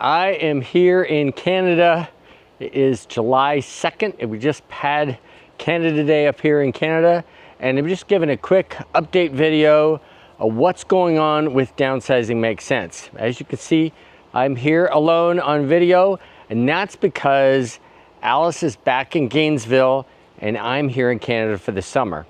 I am here in Canada. It is July 2nd and we just had Canada Day up here in Canada, and I'm just giving a quick update video of what's going on with Downsizing Makes Sense. As you can see, I'm here alone on video, and that's because Alice is back in Gainesville and I'm here in Canada for the summer.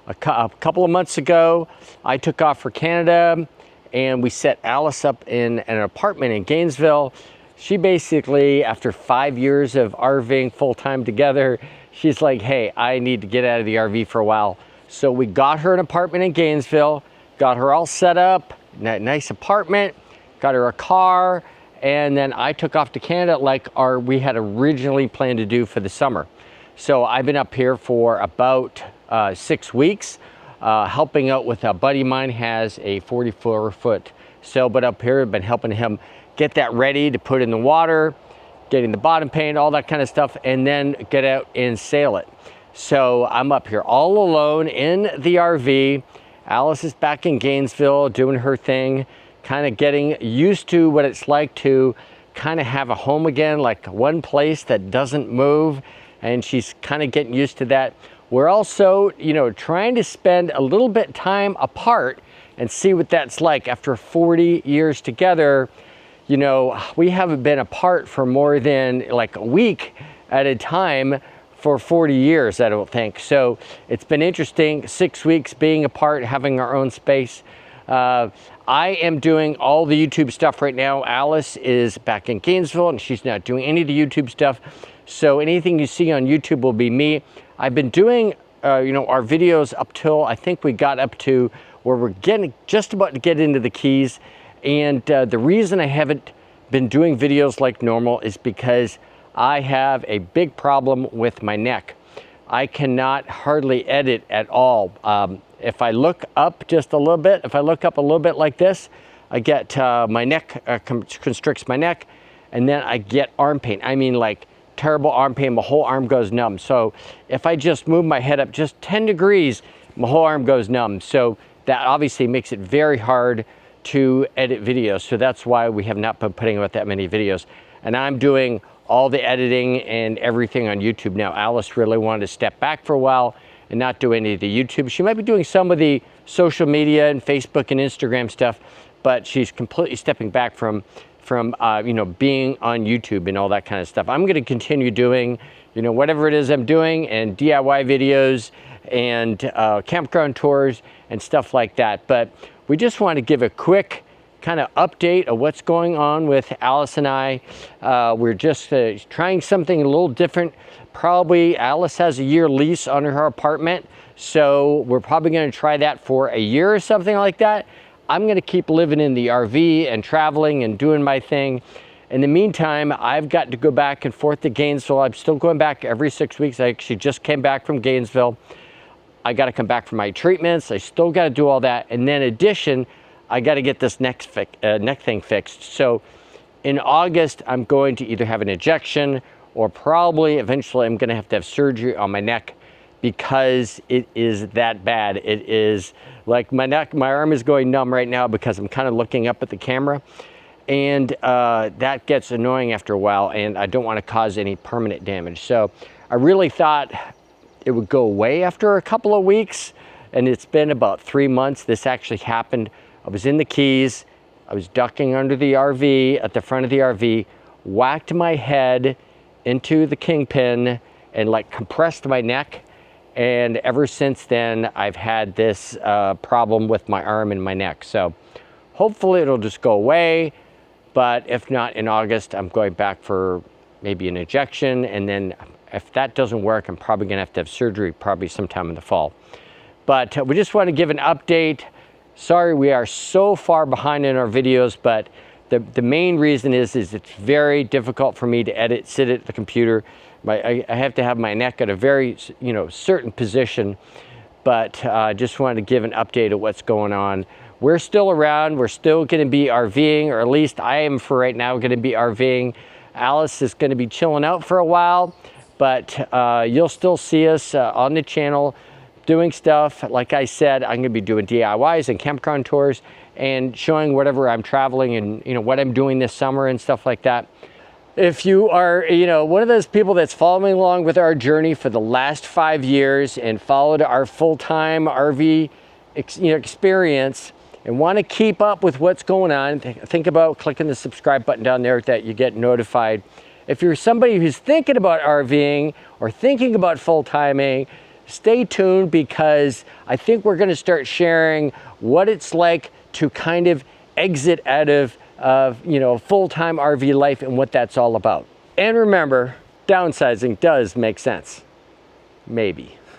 A couple of months ago, I took off for Canada and we set Alice up in an apartment in Gainesville. She basically, after 5 years of RVing full-time together, she's like, hey, I need to get out of the RV for a while. So we got her an apartment in Gainesville, got her all set up, nice apartment, got her a car, and then I took off to Canada like we had originally planned to do for the summer. So I've been up here for about 6 weeks. Helping out with a buddy of mine has a 44-foot sailboat up here. I've been helping him get that ready to put in the water, getting the bottom paint, all that kind of stuff, and then get out and sail it. So I'm up here all alone in the RV. Alice is back in Gainesville doing her thing, kind of getting used to what it's like to kind of have a home again, like one place that doesn't move, and she's kind of getting used to that. We're also, trying to spend a little bit time apart and see what that's like after 40 years together. We haven't been apart for more than like a week at a time for 40 years, I don't think. So it's been interesting, 6 weeks being apart, having our own space. I am doing all the YouTube stuff right now. Alice is back in Gainesville and she's not doing any of the YouTube stuff. So anything you see on YouTube will be me. I've been doing, our videos up till I think we got up to where we're just about to get into the Keys. And the reason I haven't been doing videos like normal is because I have a big problem with my neck. I cannot hardly edit at all. If I look up just a little bit, if I look up a little bit like this, I get my neck, constricts my neck, and then I get arm pain. I mean, like, terrible arm pain, my whole arm goes numb. So if I just move my head up just 10 degrees, my whole arm goes numb. So that obviously makes it very hard to edit videos. So that's why we have not been putting out that many videos. And I'm doing all the editing and everything on YouTube now. Alice really wanted to step back for a while and not do any of the YouTube. She might be doing some of the social media and Facebook and Instagram stuff, but she's completely stepping back from being on YouTube and all that kind of stuff. I'm going to continue doing, whatever it is I'm doing, and DIY videos and campground tours and stuff like that. But we just want to give a quick kind of update of what's going on with Alice and I. We're just trying something a little different. Probably Alice has a year lease on her apartment, so we're probably going to try that for a year or something like that. I'm going to keep living in the RV and traveling and doing my thing. In the meantime, I've got to go back and forth to Gainesville. I'm still going back every 6 weeks. I actually just came back from Gainesville. I got to come back for my treatments. I still got to do all that. And then in addition, I got to get this neck thing fixed. So in August, I'm going to either have an injection or probably eventually I'm going to have surgery on my neck, because it is that bad. It is like my arm is going numb right now because I'm kind of looking up at the camera, and that gets annoying after a while, and I don't want to cause any permanent damage. So I really thought it would go away after a couple of weeks, and it's been about 3 months. This actually happened. I was in the Keys. I was ducking under the RV, at the front of the RV, whacked my head into the kingpin and like compressed my neck. And ever since then, I've had this problem with my arm and my neck. So hopefully it'll just go away. But if not, in August, I'm going back for maybe an injection. And then if that doesn't work, I'm probably going to have surgery probably sometime in the fall. But we just want to give an update. Sorry, we are so far behind in our videos, but the main reason is it's very difficult for me to sit at the computer. I have to have my neck at a very, certain position, but I just wanted to give an update of what's going on. We're still around. We're still going to be RVing, or at least I am for right now going to be RVing. Alice is going to be chilling out for a while, but you'll still see us on the channel doing stuff. Like I said, I'm going to be doing DIYs and campground tours, and showing whatever I'm traveling and, you know, what I'm doing this summer and stuff like that. If you are, you know, one of those people that's following along with our journey for the last 5 years and followed our full-time RV experience and want to keep up with what's going on, think about clicking the subscribe button down there that you get notified. If you're somebody who's thinking about RVing or thinking about full-timing, stay tuned, because I think we're going to start sharing what it's like to kind of exit out of you know, full-time RV life and what that's all about. And remember, downsizing does make sense. Maybe.